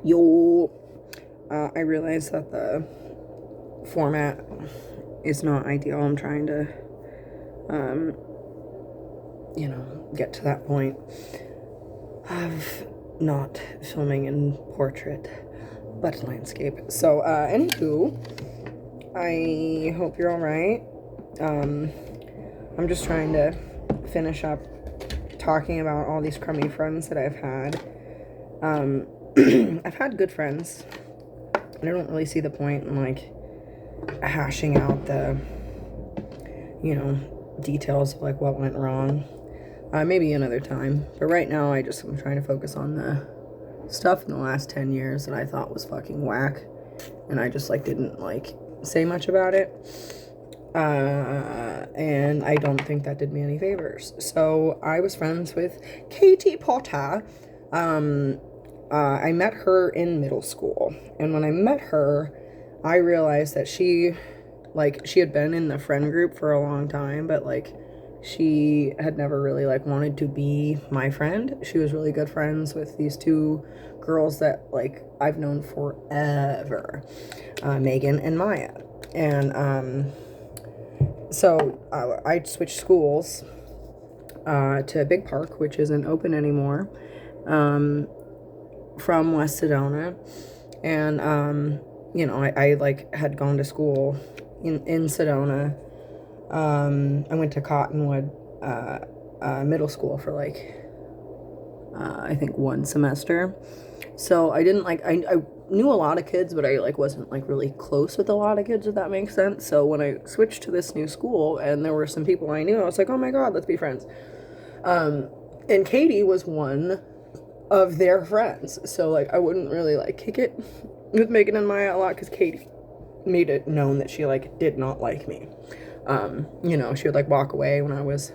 Yo, I realize that the format is not ideal. I'm trying to, um, get to that point of not filming in portrait, but landscape. So, anywho, I hope you're all right. Um, I'm just trying to finish up talking about all these crummy friends that I've had. I've had good friends, and I don't really see the point in like hashing out the, details of like what went wrong. Maybe another time, but right now I'm trying to focus on the stuff in the last 10 years that I thought was fucking whack, and I just like didn't like say much about it. And I don't think that did me any favors. So I was friends with Katie Potter. I met her in middle school, and when I met her, I realized that she had been in the friend group for a long time, but like she had never really like wanted to be my friend. She was really good friends with these two girls that like I've known forever, Megan and Maya. And so I switched schools to Big Park, which isn't open anymore, from West Sedona. And I like had gone to school in Sedona. I went to Cottonwood middle school for like I think one semester. So I didn't like I knew a lot of kids, but I like wasn't like really close with a lot of kids, if that makes sense. So when I switched to this new school and there were some people I knew, I was like, oh my god, let's be friends. And Katie was one of their friends. So like I wouldn't really like kick it with Megan and Maya a lot because Katie made it known that she like did not like me. She would like walk away when I was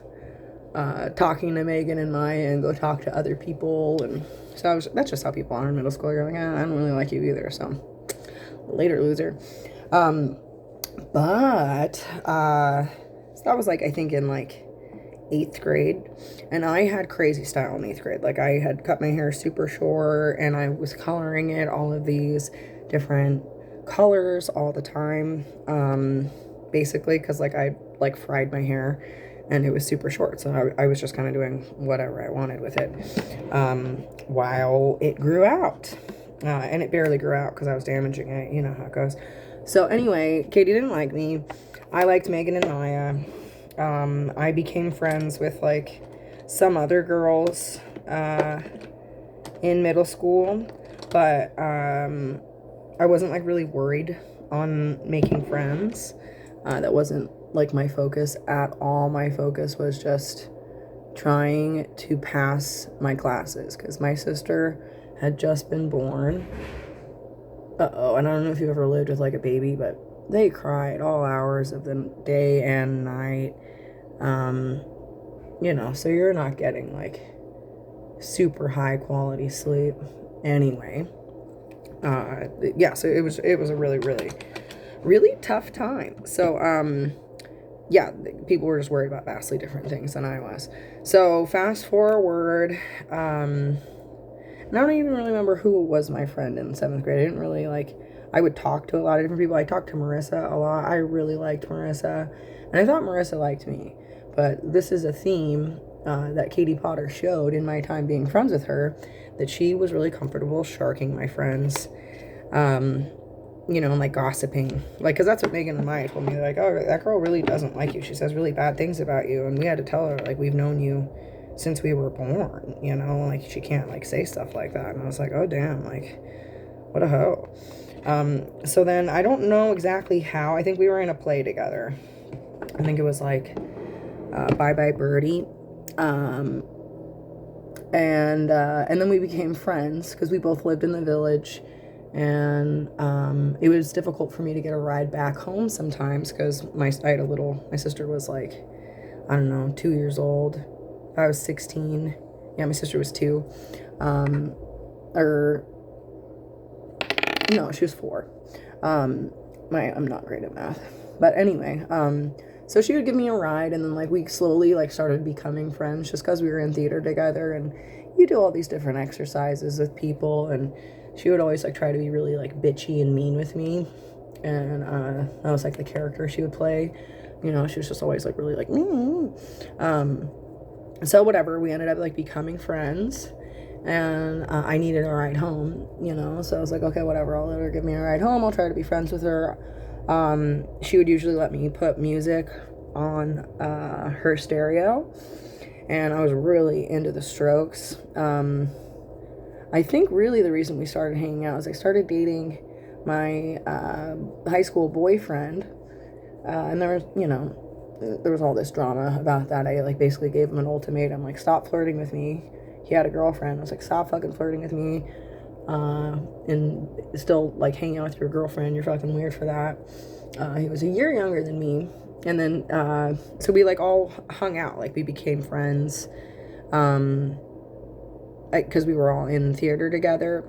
talking to Megan and Maya and go talk to other people, and so that's just how people are in middle school. You're like, I don't really like you either, so later, loser. But so that was like I think in like 8th grade, and I had crazy style in 8th grade. Like I had cut my hair super short and I was coloring it all of these different colors all the time, basically because like I like fried my hair and it was super short, so I was just kind of doing whatever I wanted with it, while it grew out, and it barely grew out because I was damaging it. You know how it goes. So anyway, Katie didn't like me. I liked Megan and Maya. I became friends with like some other girls in middle school, but I wasn't like really worried on making friends. That wasn't like my focus at all. My focus was just trying to pass my classes because my sister had just been born. Uh-oh, and I don't know if you've ever lived with like a baby, but they cry at all hours of the day and night. So you're not getting like super high quality sleep anyway. So it was a really, really, really tough time. So, people were just worried about vastly different things than I was. So fast forward, and I don't even really remember who was my friend in 7th grade. I didn't really like, I would talk to a lot of different people. I talked to Marissa a lot. I really liked Marissa, and I thought Marissa liked me. But this is a theme that Katie Potter showed in my time being friends with her, that she was really comfortable sharking my friends, and like gossiping, like, because that's what Megan and Maya told me. They're like, oh, that girl really doesn't like you. She says really bad things about you. And we had to tell her, like, we've known you since we were born, like she can't like say stuff like that. And I was like, oh damn, like what a hoe. So then I don't know exactly how. I think we were in a play together. I think it was like Bye Bye Birdie. And then we became friends because we both lived in the village, and it was difficult for me to get a ride back home sometimes because my sister was like, I don't know, 2 years old. I was 16. Yeah, my sister was 2. Or no, she was 4. I'm not great at math, but anyway, so she would give me a ride, and then like we slowly like started becoming friends just because we were in theater together, and you do all these different exercises with people, and she would always like try to be really like bitchy and mean with me, and that was like the character she would play. You know, she was just always like really like so whatever, we ended up like becoming friends, and I needed a ride home, you know, so I was like, okay, whatever, I'll let her give me a ride home, I'll try to be friends with her. She would usually let me put music on her stereo, and I was really into the Strokes. I think really the reason we started hanging out is I started dating my high school boyfriend, and there was, you know, there was all this drama about that. I like basically gave him an ultimatum, like, stop flirting with me. He had a girlfriend. I was like, stop fucking flirting with me, and still like hanging out with your girlfriend, you're fucking weird for that. He was a year younger than me, and then so we like all hung out, like we became friends, because we were all in theater together,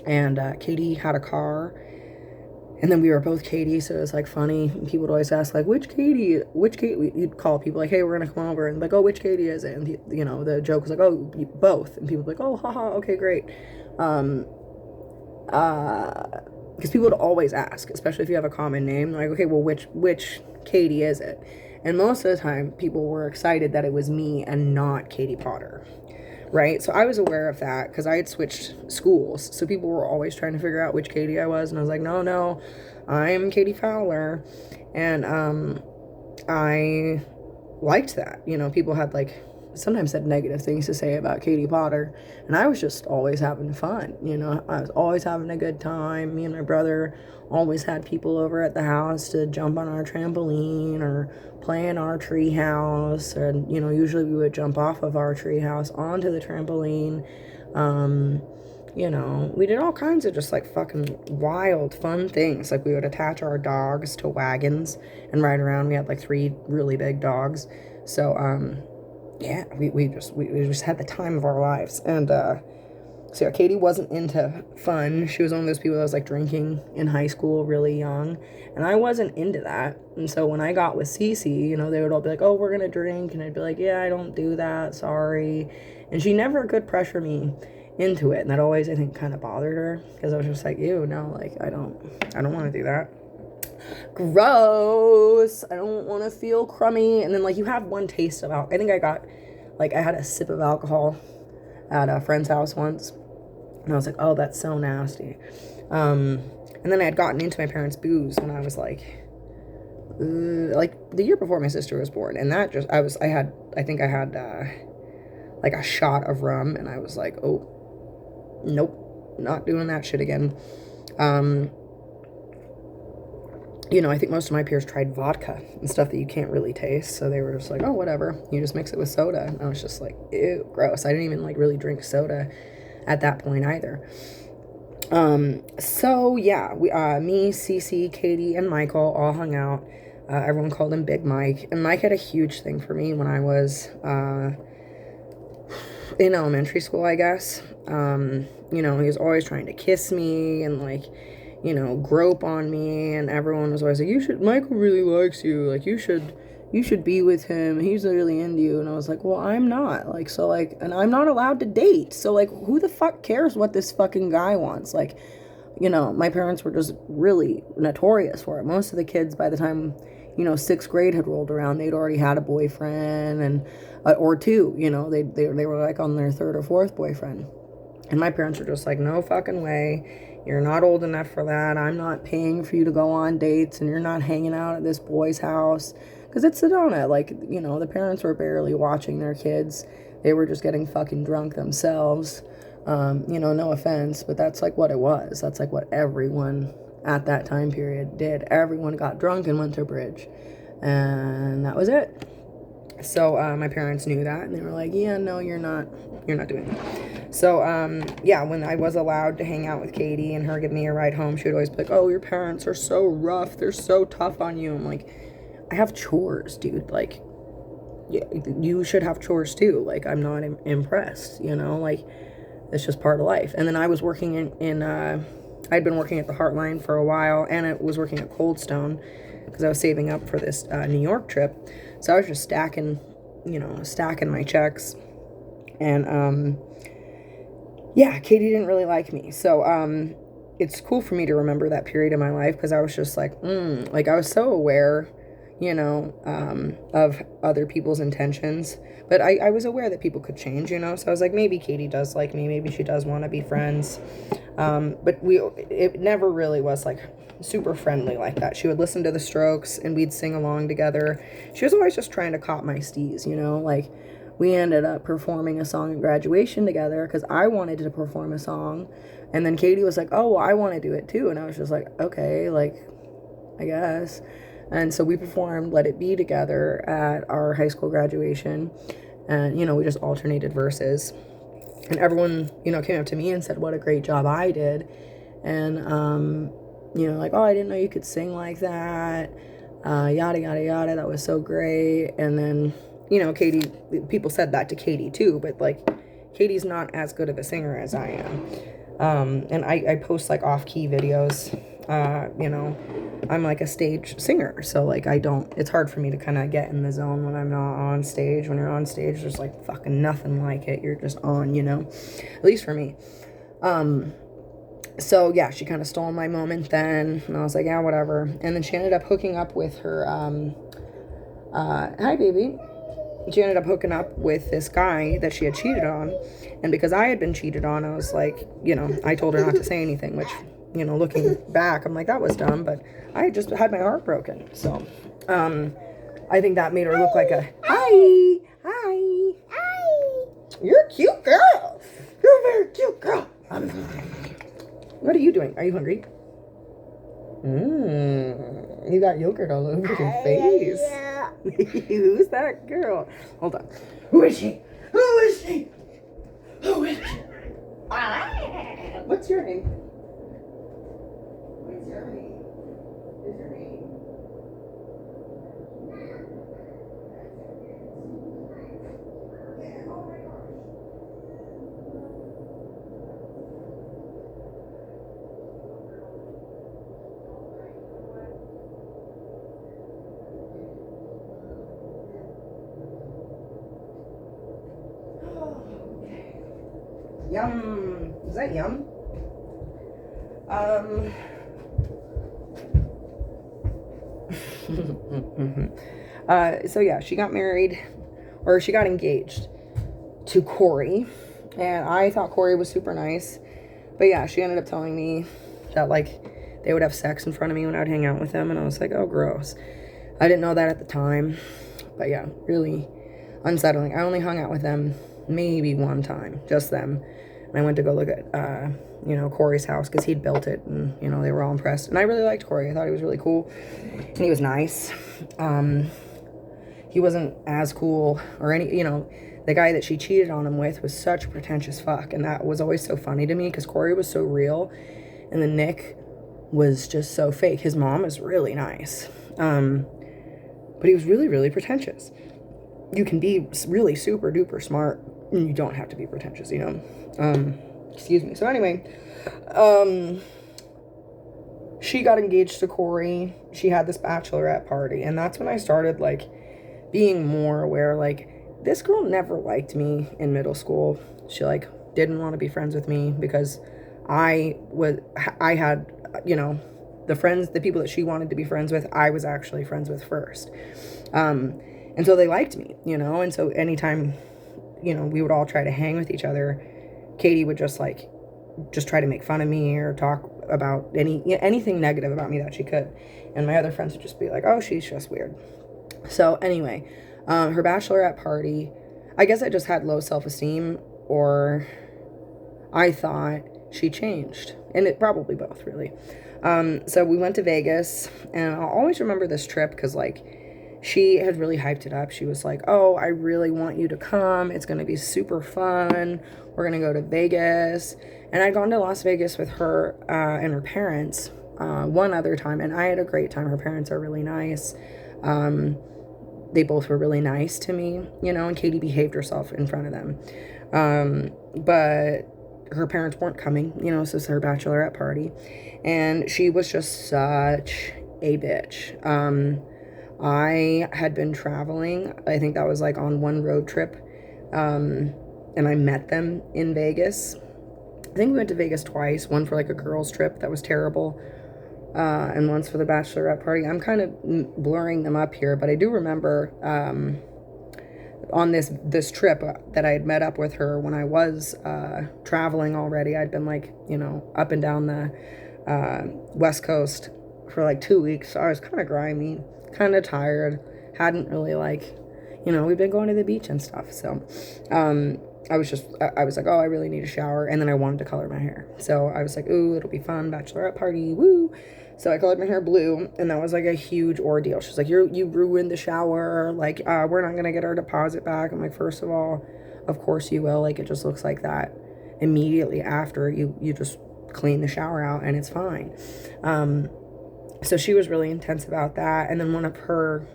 and Katie had a car, and then we were both Katie, so it was like funny. People would always ask like, which Katie? You'd call people like, hey, we're gonna come over, and like, oh, which Katie is it? And you know, the joke was like, oh, both, and people would be like, oh, haha, okay, great. Because people would always ask, especially if you have a common name, like, okay, well, which Katie is it? And most of the time, people were excited that it was me and not Katie Potter, right? So I was aware of that because I had switched schools. So people were always trying to figure out which Katie I was. And I was like, no, I'm Katie Fowler. And I liked that. You know, people had like, sometimes said negative things to say about Katie Potter. And I was just always having fun. You know, I was always having a good time. Me and my brother always had people over at the house to jump on our trampoline or play in our tree house, and you know, usually we would jump off of our tree house onto the trampoline. You know, we did all kinds of just like fucking wild fun things. Like we would attach our dogs to wagons and ride around. We had like 3 really big dogs, so yeah, we just had the time of our lives. And so yeah, Katie wasn't into fun. She was one of those people that was like drinking in high school really young, and I wasn't into that. And so when I got with Cece, you know, they would all be like, oh, we're gonna drink, and I'd be like, yeah, I don't do that, sorry. And she never could pressure me into it, and that always, I think, kind of bothered her, because I was just like, ew, no, like, I don't want to do that. Gross. I don't want to feel crummy. And then like you have one taste of alcohol. I think I had a sip of alcohol at a friend's house once, and I was like, oh, that's so nasty. And then I had gotten into my parents' booze when I was like the year before my sister was born, and that just, I had like a shot of rum, and I was like, oh, nope, not doing that shit again. You know, I think most of my peers tried vodka and stuff that you can't really taste, so they were just like, oh, whatever, you just mix it with soda. And I was just like, ew, gross. I didn't even like really drink soda at that point either. So yeah, me, Cece, Katie, and Michael all hung out. Everyone called him Big Mike, and Mike had a huge thing for me when I was in elementary school, I guess. You know, he was always trying to kiss me and like, you know, grope on me, and everyone was always like, Michael really likes you, like, you should be with him, he's really into you. And I was like, well, I'm not, like, so, like, and I'm not allowed to date, so, like, who the fuck cares what this fucking guy wants? Like, you know, my parents were just really notorious for it. Most of the kids, by the time, you know, 6th grade had rolled around, they'd already had a boyfriend, and or 2, you know, they were like on their 3rd or 4th boyfriend. And my parents were just like, no fucking way. You're not old enough for that. I'm not paying for you to go on dates, and you're not hanging out at this boy's house. Because it's Sedona. Like, you know, the parents were barely watching their kids. They were just getting fucking drunk themselves. You know, no offense, but that's like what it was. That's like what everyone at that time period did. Everyone got drunk and went to Bridge. And that was it. So my parents knew that, and they were like, yeah, no, you're not doing that. So yeah, when I was allowed to hang out with Katie and her give me a ride home, she would always be like, oh, your parents are so rough, they're so tough on you. I'm like, I have chores, dude. Like, yeah, you should have chores too. Like, I'm not impressed, you know, like, it's just part of life. And then I was working I'd been working at the Heartline for a while, and I was working at Cold Stone because I was saving up for this New York trip. So I was just stacking my checks And yeah, Katie didn't really like me. So it's cool for me to remember that period in my life, because I was just like I was so aware, of other people's intentions. But I was aware that people could change, so I was like, maybe Katie does like me, maybe she does want to be friends. But it never really was like super friendly like that. She would listen to the Strokes and we'd sing along together. She was always just trying to cop my steez, like we ended up performing a song at graduation together because I wanted to perform a song. And then Katie was like, oh, well, I want to do it too. And I was just like, okay, like, I guess. And so we performed Let It Be together at our high school graduation. And, we just alternated verses. And everyone, came up to me and said what a great job I did. And, like, oh, I didn't know you could sing like that. Yada, yada, yada. That was so great. And then, Katie, people said that to Katie too. But, like, Katie's not as good of a singer as I am. And I post, like, off-key videos. I'm like a stage singer, so like it's hard for me to kind of get in the zone when I'm not on stage. When you're on stage, there's like fucking nothing like it. You're just on, at least for me. So yeah, she kind of stole my moment then, and I was like, yeah, whatever. And then she ended up hooking up with her, hi baby. She ended up hooking up with this guy that she had cheated on. And because I had been cheated on, I was like, I told her not to say anything, which, looking back, I'm like, that was dumb, but I had just had my heart broken. So, I think that made her look like a, hi. You're a cute girl. You're a very cute girl. What are you doing? Are you hungry? You got yogurt all over your face. Who's that girl? Hold on. Who is she? Who is she? Who is she? What's your name? What's your name? What's your name? Oh my gosh. Yum. Is that yum? So yeah, she got married, or she got engaged to Corey, and I thought Corey was super nice, but yeah, she ended up telling me that like they would have sex in front of me when I'd hang out with them, and I was like, oh, gross. I didn't know that at the time, but yeah, really unsettling. I only hung out with them maybe one time, just them. And I went to go look at, Corey's house because he'd built it, and, they were all impressed. And I really liked Corey. I thought he was really cool, and he was nice. He wasn't as cool or the guy that she cheated on him with was such a pretentious fuck. And that was always so funny to me because Corey was so real, and then Nick was just so fake. His mom is really nice. But he was really, really pretentious. You can be really super duper smart, and you don't have to be pretentious, excuse me. So anyway, she got engaged to Corey. She had this bachelorette party, and that's when I started like being more aware, like, this girl never liked me in middle school. She like didn't want to be friends with me because I had, the people that she wanted to be friends with, I was actually friends with first. And so they liked me, and so anytime, we would all try to hang with each other, Katie would just try to make fun of me or talk about anything negative about me that she could. And my other friends would just be like, oh, she's just weird. So anyway, her bachelorette party, I guess I just had low self-esteem, or I thought she changed. And it probably both, really. So we went to Vegas, and I'll always remember this trip because, like, she had really hyped it up. She was like, oh, I really want you to come. It's going to be super fun. We're going to go to Vegas. And I'd gone to Las Vegas with her and her parents one other time, and I had a great time. Her parents are really nice. They both were really nice to me, and Katie behaved herself in front of them. But her parents weren't coming, so this was her bachelorette party. And she was just such a bitch. I had been traveling. I think that was like on one road trip. And and I met them in Vegas. I think we went to Vegas twice, one for like a girls trip that was terrible, and once for the bachelorette party. I'm kind of blurring them up here, but I do remember on this trip that I had met up with her when I was traveling already. I'd been like, you know, up and down the West Coast for like 2 weeks. So I was kind of grimy, kind of tired, hadn't really like, you know, we've been going to the beach and stuff. So I was like, oh, I really need a shower. And then I wanted to color my hair. So I was like, ooh, it'll be fun. Bachelorette party. Woo. So I colored my hair blue, and that was like a huge ordeal. She's like, you ruined the shower. Like, we're not going to get our deposit back. I'm like, first of all, of course you will. Like, it just looks like that immediately after you just clean the shower out and it's fine. So she was really intense about that. And then one of her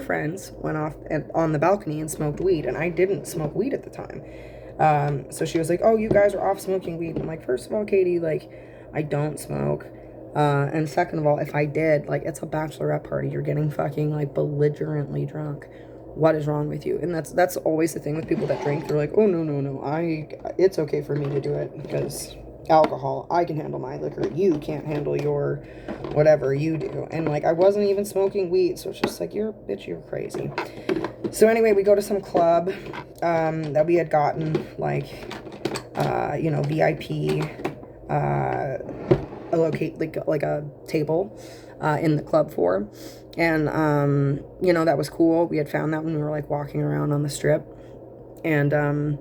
friends went off on the balcony and smoked weed, and I didn't smoke weed at the time. So she was like, oh, you guys are off smoking weed. And I'm like, first of all, Katie, like, I don't smoke. And second of all, if I did, like, it's a bachelorette party. You're getting fucking, like, belligerently drunk. What is wrong with you? And that's always the thing with people that drink. They're like, oh, no. It's okay for me to do it because alcohol, I can handle my liquor. You can't handle your whatever you do. And, like, I wasn't even smoking weed. So it's just like, you're crazy. So anyway, we go to some club that we had gotten, like, you know, VIP, like a table in the club for, and you know, that was cool. We had found that when we were like walking around on the strip, and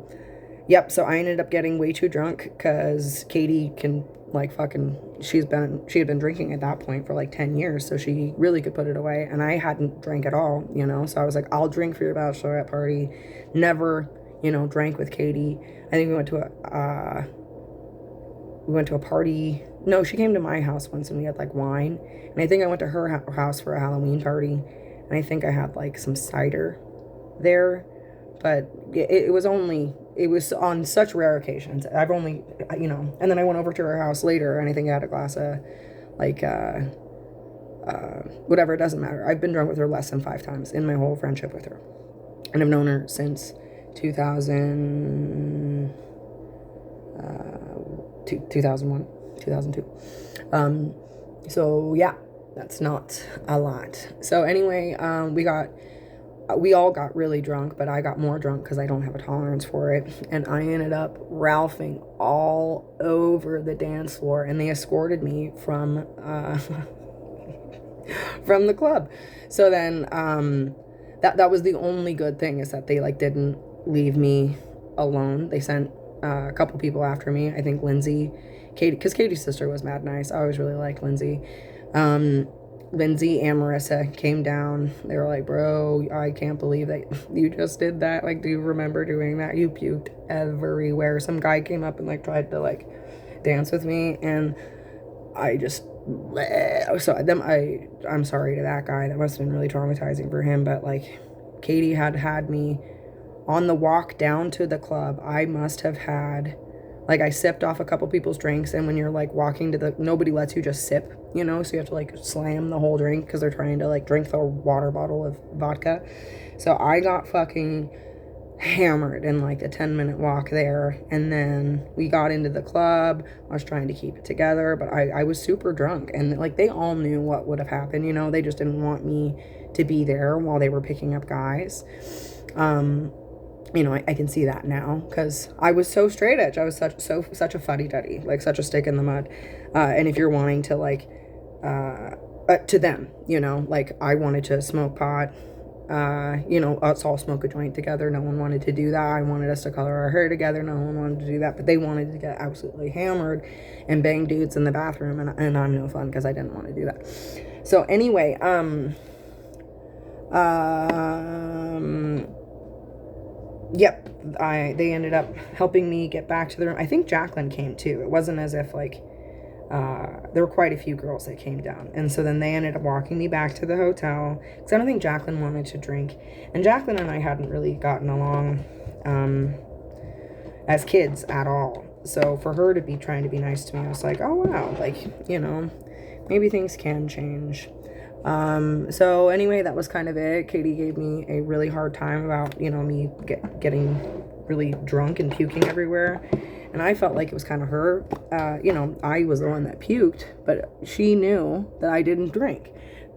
yep, so I ended up getting way too drunk because Katie can like fucking, she had been drinking at that point for like 10 years, so she really could put it away, and I hadn't drank at all, you know. So I was like, I'll drink for your bachelorette party. Never, you know, drank with Katie. I think we went to a party. No, she came to my house once and we had like wine. And I think I went to her house for a Halloween party. And I think I had like some cider there. But it was on such rare occasions. I've only, you know, and then I went over to her house later and I think I had a glass of like, whatever, it doesn't matter. I've been drunk with her less than 5 times in my whole friendship with her. And I've known her since 2001, 2002. So yeah, that's not a lot. So anyway, we all got really drunk, but I got more drunk because I don't have a tolerance for it. And I ended up ralphing all over the dance floor, and they escorted me from from the club. So then that was the only good thing, is that they like didn't leave me alone. They sent a couple people after me. I think Lindsay, Katie, because Katie's sister was mad nice. I always really liked Lindsay. Lindsay and Marissa came down. They were like, bro, I can't believe that you just did that. Like, do you remember doing that? You puked everywhere. Some guy came up and like tried to like dance with me, and I just, so I'm sorry to that guy. That must have been really traumatizing for him. But like, Katie had me on the walk down to the club. I must have had, like, I sipped off a couple people's drinks, and when you're like walking to nobody lets you just sip, you know, so you have to like slam the whole drink because they're trying to like drink the water bottle of vodka. So I got fucking hammered in like a 10-minute walk there, and then we got into the club. I was trying to keep it together, but I was super drunk, and like they all knew what would have happened, you know. They just didn't want me to be there while they were picking up guys. You know, I can see that now because I was so straight edge. I was such a fuddy-duddy, like such a stick in the mud. And if you're wanting to like, to them, you know, like I wanted to smoke pot, you know, us all smoke a joint together. No one wanted to do that. I wanted us to color our hair together. No one wanted to do that, but they wanted to get absolutely hammered and bang dudes in the bathroom. And I'm no fun because I didn't want to do that. So anyway, yep, they ended up helping me get back to the room. I think Jacqueline came too. It wasn't as if like, there were quite a few girls that came down. And so then they ended up walking me back to the hotel because I don't think Jacqueline wanted to drink. And Jacqueline and I hadn't really gotten along as kids at all. So for her to be trying to be nice to me, I was like, oh wow, like, you know, maybe things can change. So anyway, that was kind of it. Katie gave me a really hard time about, you know, me getting really drunk and puking everywhere. And I felt like it was kind of her. I was the one that puked, but she knew that I didn't drink.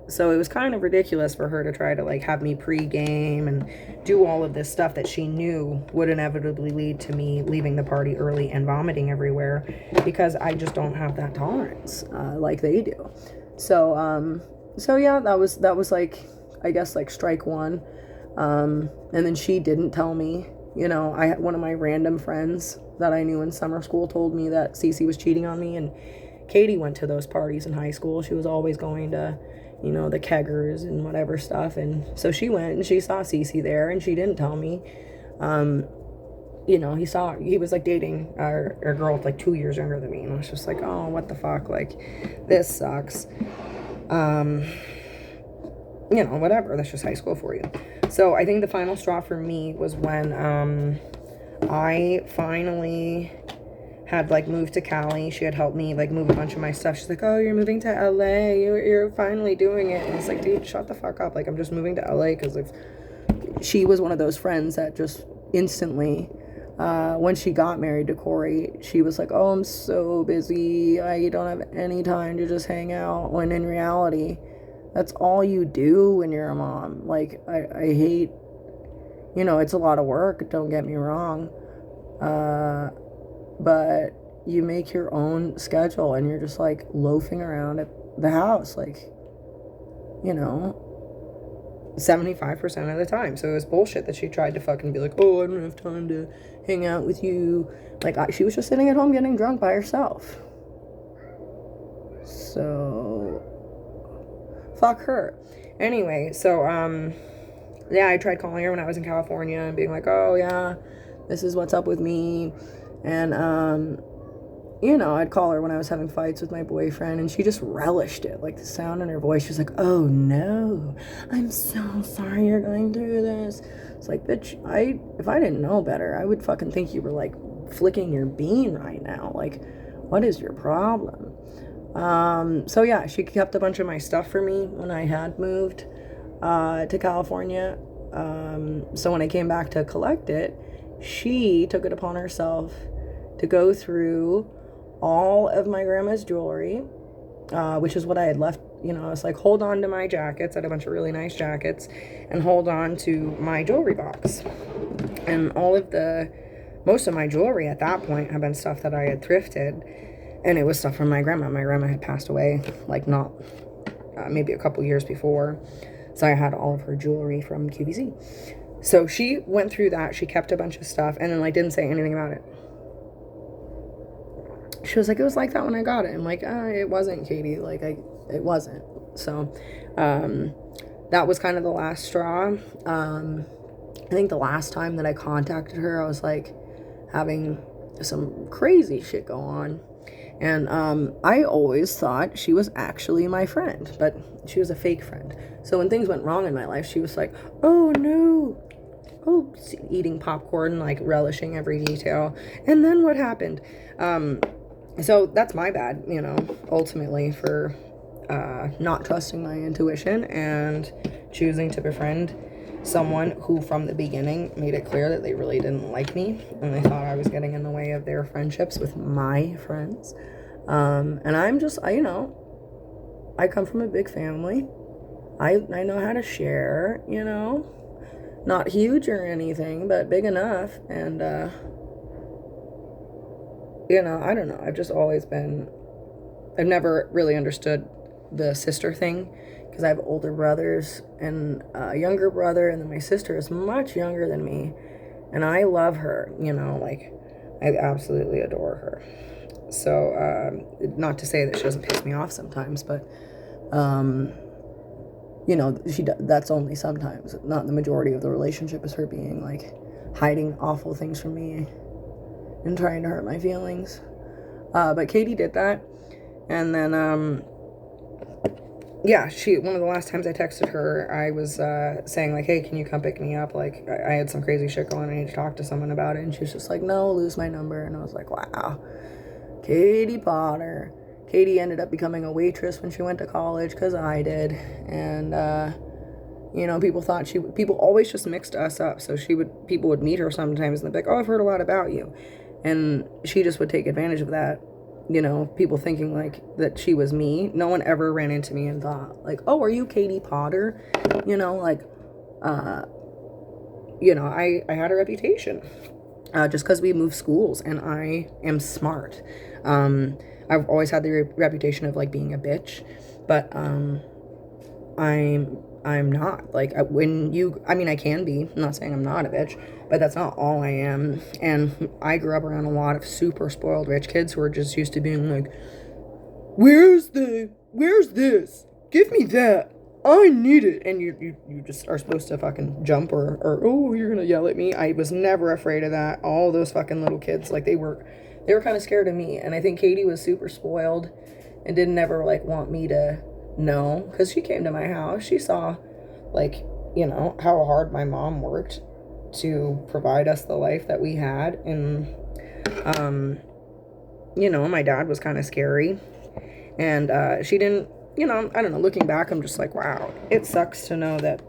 So it was kind of ridiculous for her to try to like have me pre-game and do all of this stuff that she knew would inevitably lead to me leaving the party early and vomiting everywhere, because I just don't have that tolerance like they do. So yeah, that was like, I guess, like strike one. And then she didn't tell me. I had one of my random friends that I knew in summer school told me that Cece was cheating on me, and Katie went to those parties in high school. She was always going to, the keggers and whatever stuff. And so she went and she saw Cece there, and she didn't tell me. He was like dating a girl like 2 years younger than me. And I was just like, oh, what the fuck? Like, this sucks. Whatever. That's just high school for you. So I think the final straw for me was when I finally had like moved to Cali. She had helped me like move a bunch of my stuff. She's like, oh, you're moving to LA. You're finally doing it. And it's like, dude, shut the fuck up. Like, I'm just moving to LA because she was one of those friends that just instantly, when she got married to Corey, she was like, oh, I'm so busy. I don't have any time to just hang out. When in reality, that's all you do when you're a mom. Like, I hate, it's a lot of work, don't get me wrong. But you make your own schedule and you're just like loafing around at the house, like, 75% of the time. So it was bullshit that she tried to fucking be like, oh, I don't have time to hang out with you. Like, she was just sitting at home getting drunk by herself. So fuck her. Anyway, so yeah, I tried calling her when I was in California and being like, oh yeah, this is what's up with me. And I'd call her when I was having fights with my boyfriend, and she just relished it, like the sound in her voice. She's like, oh no, I'm so sorry you're going through this. It's like, bitch, if I didn't know better, I would fucking think you were like flicking your bean right now. Like, what is your problem? So yeah, she kept a bunch of my stuff for me when I had moved to California. So when I came back to collect it, she took it upon herself to go through all of my grandma's jewelry, which is what I had left. I was like, hold on to my jackets. I had a bunch of really nice jackets, and hold on to my jewelry box. And most of my jewelry at that point had been stuff that I had thrifted. And it was stuff from my grandma. My grandma had passed away, like not, maybe a couple years before. So I had all of her jewelry from QVC. So she went through that. She kept a bunch of stuff and then like didn't say anything about it. She was like, it was like that when I got it. I'm like, it wasn't, Katie. Like, it wasn't. So that was kind of the last straw. I think the last time that I contacted her, I was like having some crazy shit go on. And I always thought she was actually my friend, but she was a fake friend. So when things went wrong in my life, she was like, oh no, oh, eating popcorn, like relishing every detail. And then what happened? So that's my bad, ultimately, for not trusting my intuition and choosing to befriend someone who from the beginning made it clear that they really didn't like me, and they thought I was getting in the way of their friendships with my friends. And I'm just, I come from a big family. I know how to share, not huge or anything, but big enough. And I don't know, I've never really understood the sister thing, because I have older brothers and a younger brother, and then my sister is much younger than me, and I love her, like, I absolutely adore her. So, not to say that she doesn't piss me off sometimes, but, that's only sometimes. Not the majority of the relationship is her being, like, hiding awful things from me and trying to hurt my feelings. But Katie did that, and then, yeah, one of the last times I texted her, I was saying, like, hey, can you come pick me up? Like, I had some crazy shit going on. I need to talk to someone about it. And she was just like, no, lose my number. And I was like, wow, Katie Potter. Katie ended up becoming a waitress when she went to college, because I did. And, You know, people always just mixed us up. So people would meet her sometimes and they'd be like, oh, I've heard a lot about you. And she just would take advantage of that. You know, people thinking like that she was me. No one ever ran into me and thought like, oh, are you Katie Potter? You know, like, I had a reputation just because we moved schools and I am smart. I've always had the reputation of like being a bitch, but I'm not. Like I can be. I'm not saying I'm not a bitch, but that's not all I am. And I grew up around a lot of super spoiled rich kids who are just used to being like, where's this? Give me that. I need it. And you just are supposed to fucking jump or oh, you're gonna yell at me. I was never afraid of that. All those fucking little kids, like they were kind of scared of me. And I think Katie was super spoiled and didn't ever like want me to know, because she came to my house. She saw like, you know, how hard my mom worked to provide us the life that we had. And my dad was kind of scary. And she didn't, I don't know, looking back, I'm just like, wow, it sucks to know that,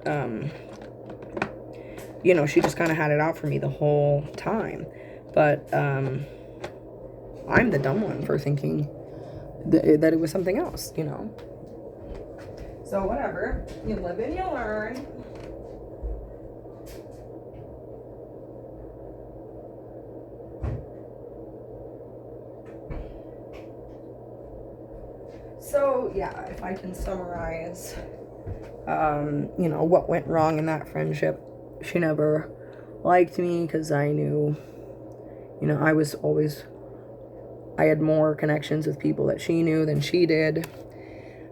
she just kind of had it out for me the whole time. But I'm the dumb one for thinking that it was something else, you know. So whatever, you live and you learn. So yeah, if I can summarize, what went wrong in that friendship, she never liked me because I knew, I had more connections with people that she knew than she did.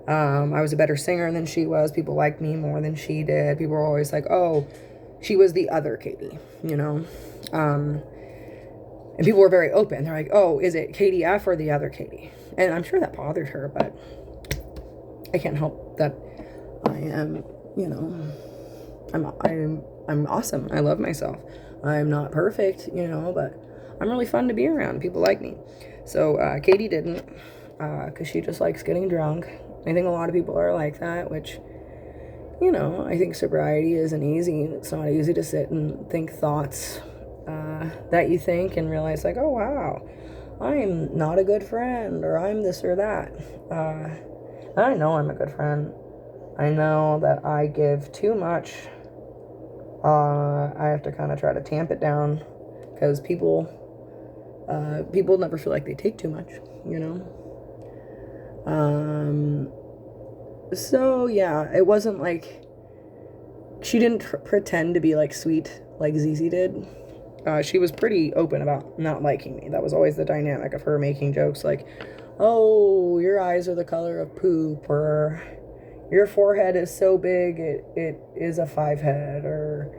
I was a better singer than she was. People liked me more than she did. People were always like, oh, she was the other Katie, and people were very open. They're like, oh, is it Katie F or the other Katie? And I'm sure that bothered her, but I can't help that I am, I'm awesome. I love myself. I'm not perfect, but I'm really fun to be around. People like me. So Katie didn't, because she just likes getting drunk. I think a lot of people are like that, which, I think sobriety isn't easy. It's not easy to sit and think thoughts that you think and realize like, oh, wow, I'm not a good friend, or I'm this or that. I know I'm a good friend. I know that I give too much. I have to kind of try to tamp it down, because people never feel like they take too much, So yeah, it wasn't like she didn't pretend to be like sweet like Zizi did. She was pretty open about not liking me. That was always the dynamic of her making jokes like, oh, your eyes are the color of poop, or your forehead is so big it is a 5 head, or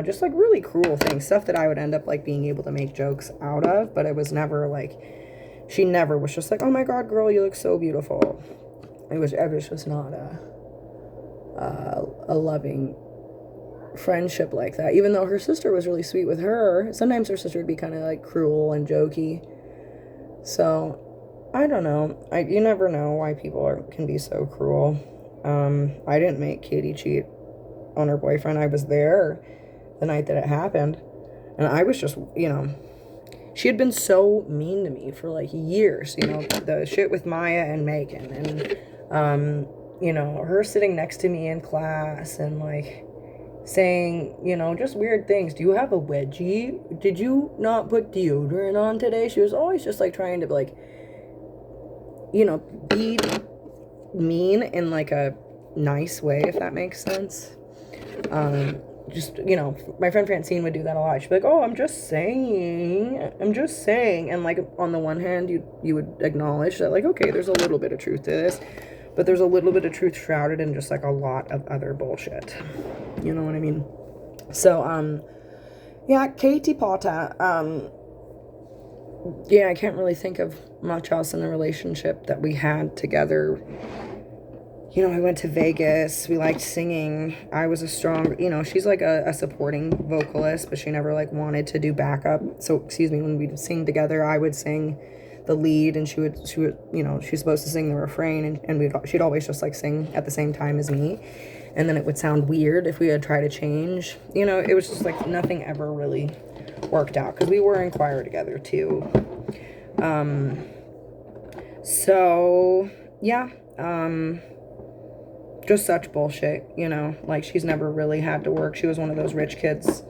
just like really cruel things, stuff that I would end up like being able to make jokes out of. But it was never like, she never was just like, oh my god, girl, you look so beautiful. It was just not a loving friendship like that. Even though her sister was really sweet with her, sometimes her sister would be kind of like cruel and jokey. So I don't know. You never know why people can be so cruel. I didn't make Katie cheat on her boyfriend. I was there the night that it happened, and I was just, she had been so mean to me for like years. The shit with Maya and Megan, and her sitting next to me in class and like saying, just weird things. Do you have a wedgie? Did you not put deodorant on today? She was always just like trying to like, be mean in like a nice way, if that makes sense. Just, my friend Francine would do that a lot. She'd be like, oh, I'm just saying. And like, on the one hand, you would acknowledge that like, okay, there's a little bit of truth to this, but there's a little bit of truth shrouded in just like a lot of other bullshit. You know what I mean? So, yeah, Katie Potter, I can't really think of much else in the relationship that we had together. I went to Vegas. We liked singing. I was a strong, she's like a supporting vocalist, but she never like wanted to do backup. So, when we'd sing together, I would sing the lead, and she would, she's supposed to sing the refrain, and she'd always just like sing at the same time as me. and then it would sound weird if we had tried to change. You know, it was just like nothing ever really worked out because we were in choir together too. So yeah, just such bullshit, you know, like she's never really had to work. She was one of those rich kids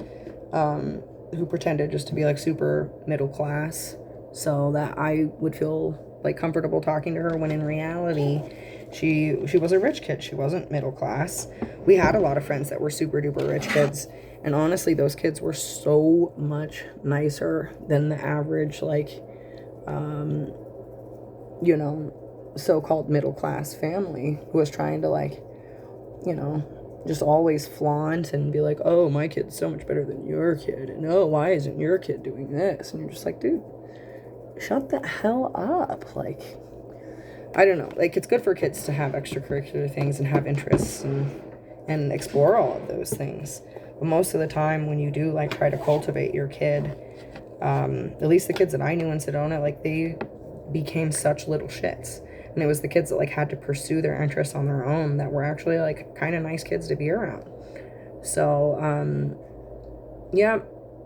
who pretended just to be like super middle class so that I would feel like comfortable talking to her, when in reality she was a rich kid. She wasn't middle class. We had a lot of friends that were super duper rich kids, and honestly those kids were so much nicer than the average, like you know, so-called middle class family who was trying to, like, you know, just always flaunt and be like, oh, my kid's so much better than your kid, and oh, why isn't your kid doing this? And you're just like, dude, shut the hell up. Like, I don't know, like, it's good for kids to have extracurricular things and have interests and explore all of those things, but most of the time when you do, like, try to cultivate your kid, at least the kids that I knew in Sedona, like, they became such little shits. And it was the kids that, like, had to pursue their interests on their own that were actually, like, kind of nice kids to be around. So yeah,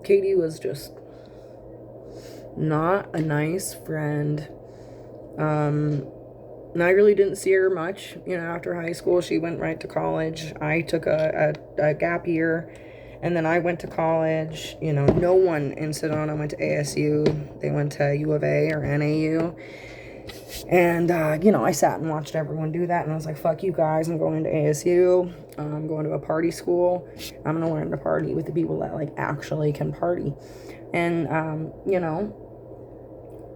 Katie was just not a nice friend. And I really didn't see her much, you know, after high school. She went right to college. I took a gap year, and then I went to college. You know, no one in Sedona went to ASU. They went to U of A or NAU. And, you know, I sat and watched everyone do that, and I was like, fuck you guys, I'm going to ASU. I'm going to a party school. I'm going to learn to party with the people that, like, actually can party. And, you know,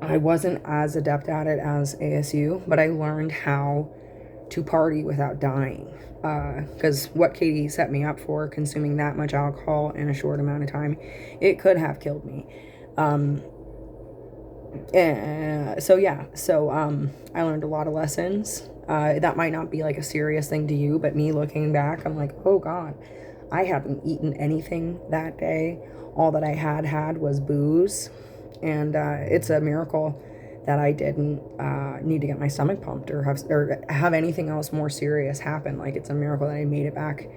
I wasn't as adept at it as ASU, but I learned how to party without dying. Because what Katie set me up for, consuming that much alcohol in a short amount of time, it could have killed me. So I learned a lot of lessons. That might not be like a serious thing to you, but me looking back, I'm like, oh God, I haven't eaten anything that day. All that I had was booze. And it's a miracle that I didn't need to get my stomach pumped or have anything else more serious happen. Like, it's a miracle that I made it back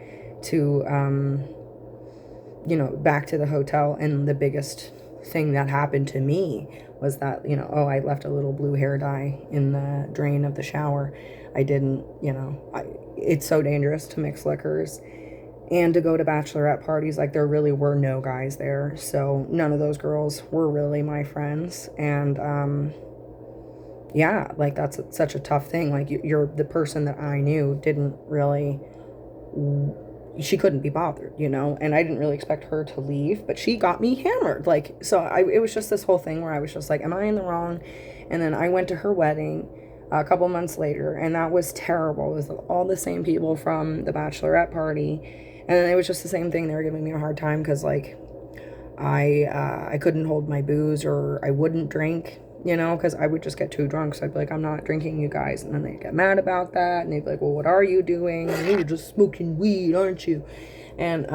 to, you know, back to the hotel. And the biggest thing that happened to me was that, you know, I left a little blue hair dye in the drain of the shower. I didn't, you know, it's so dangerous to mix liquors and to go to bachelorette parties. Like, there really were no guys there, so none of those girls were really my friends. And yeah, like, that's such a tough thing. Like, you're the person that I knew didn't really, she couldn't be bothered, you know, and I didn't really expect her to leave, but she got me hammered. Like, so it was just this whole thing where I was just like, am I in the wrong? And then I went to her wedding a couple months later, and that was terrible. It was all the same people from the bachelorette party, and then it was just the same thing. They were giving me a hard time because, like, I couldn't hold my booze, or I wouldn't drink, you know, because I would just get too drunk. So I'd be like, I'm not drinking, you guys. And then they'd get mad about that, and they'd be like, well, what are you doing? You're just smoking weed, aren't you? And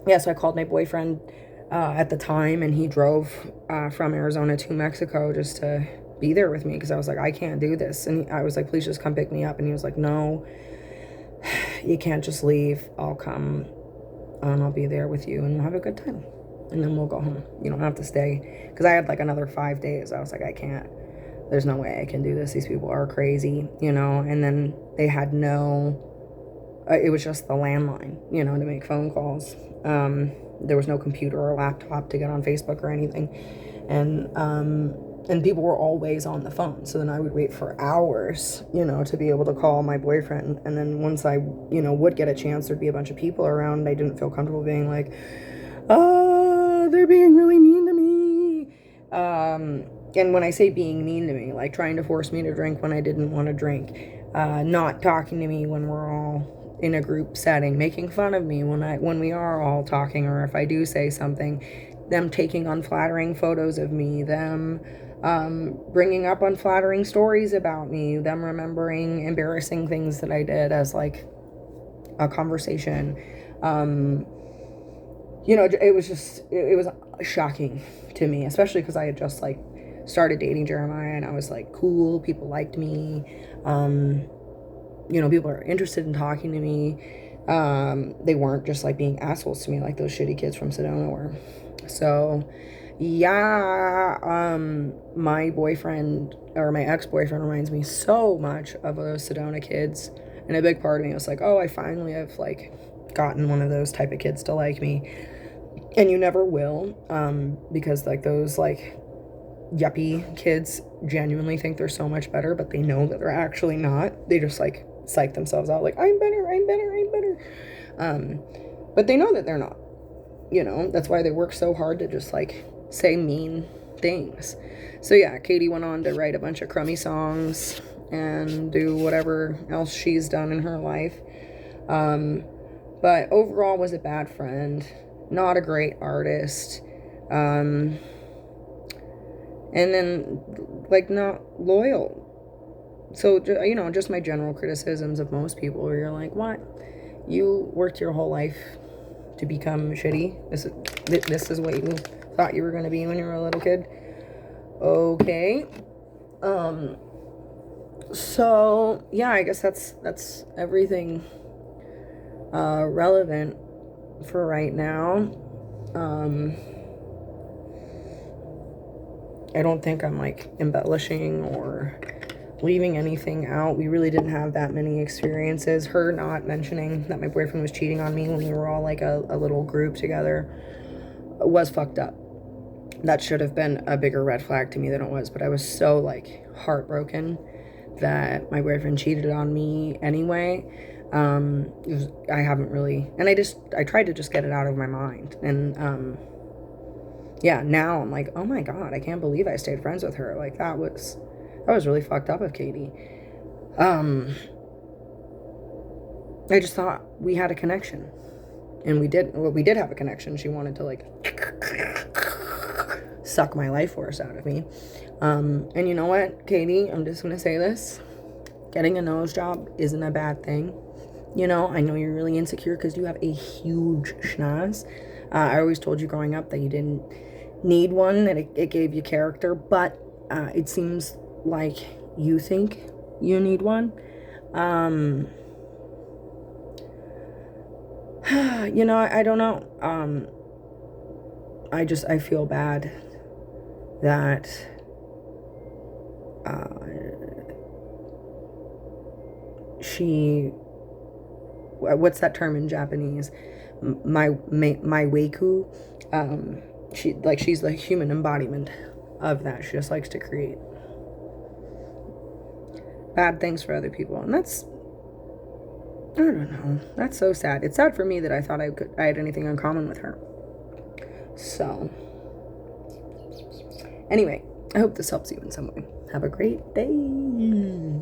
yeah, so I called my boyfriend at the time, and he drove from Arizona to Mexico just to be there with me, because I was like, I can't do this. And I was like, please just come pick me up. And he was like, no, you can't just leave. I'll come and I'll be there with you, and we'll have a good time, and then we'll go home. You don't have to stay, because I had like another 5 days. I was like, I can't, there's no way I can do this. These people are crazy, you know. And then they had it was just the landline, you know, to make phone calls. There was no computer or laptop to get on Facebook or anything. And people were always on the phone. So then I would wait for hours, you know, to be able to call my boyfriend. And then once I, you know, would get a chance, there'd be a bunch of people around, and I didn't feel comfortable being like, they're being really mean to me. And when I say being mean to me, like trying to force me to drink when I didn't want to drink, not talking to me when we're all in a group setting, making fun of me when we are all talking, or if I do say something, them taking unflattering photos of me, them bringing up unflattering stories about me, them remembering embarrassing things that I did as like a conversation. You know, it was shocking to me, especially because I had just like started dating Jeremiah, and I was like cool, people liked me, you know, people are interested in talking to me. They weren't just like being assholes to me like those shitty kids from Sedona were. So yeah, my boyfriend, or my ex-boyfriend, reminds me so much of those Sedona kids. And a big part of me was like, oh, I finally have like gotten one of those type of kids to like me. And you never will, because like those like yuppie kids genuinely think they're so much better, but they know that they're actually not. They just like psych themselves out like, I'm better, I'm better, I'm better. But they know that they're not. You know, that's why they work so hard to just like say mean things. So yeah, Katie went on to write a bunch of crummy songs and do whatever else she's done in her life. But overall was a bad friend, not a great artist. And then like not loyal. So, you know, just my general criticisms of most people where you're like, what? You worked your whole life to become shitty? This is what you thought you were going to be when you were a little kid? Okay. So, yeah, I guess that's everything relevant for right now. I don't think I'm like embellishing or leaving anything out. We really didn't have that many experiences. Her not mentioning that my boyfriend was cheating on me when we were all like a little group together was fucked up. That should have been a bigger red flag to me than it was, but I was so like heartbroken that my boyfriend cheated on me anyway. I haven't really, and I tried to just get it out of my mind. And yeah, now I'm like, oh my God, I can't believe I stayed friends with her. Like that was really fucked up of Katie. I just thought we had a connection, and we did have a connection. She wanted to like suck my life force out of me. And you know what, Katie, I'm just gonna say this. Getting a nose job isn't a bad thing. You know, I know you're really insecure because you have a huge schnoz. I always told you growing up that you didn't need one, that it gave you character, but it seems like you think you need one. You know, I don't know. I feel bad that she, what's that term in Japanese? My weiku. She's the human embodiment of that. She just likes to create bad things for other people, and that's, I don't know, that's so sad. It's sad for me that I thought I had anything in common with her. So anyway, I hope this helps you in some way. Have a great day.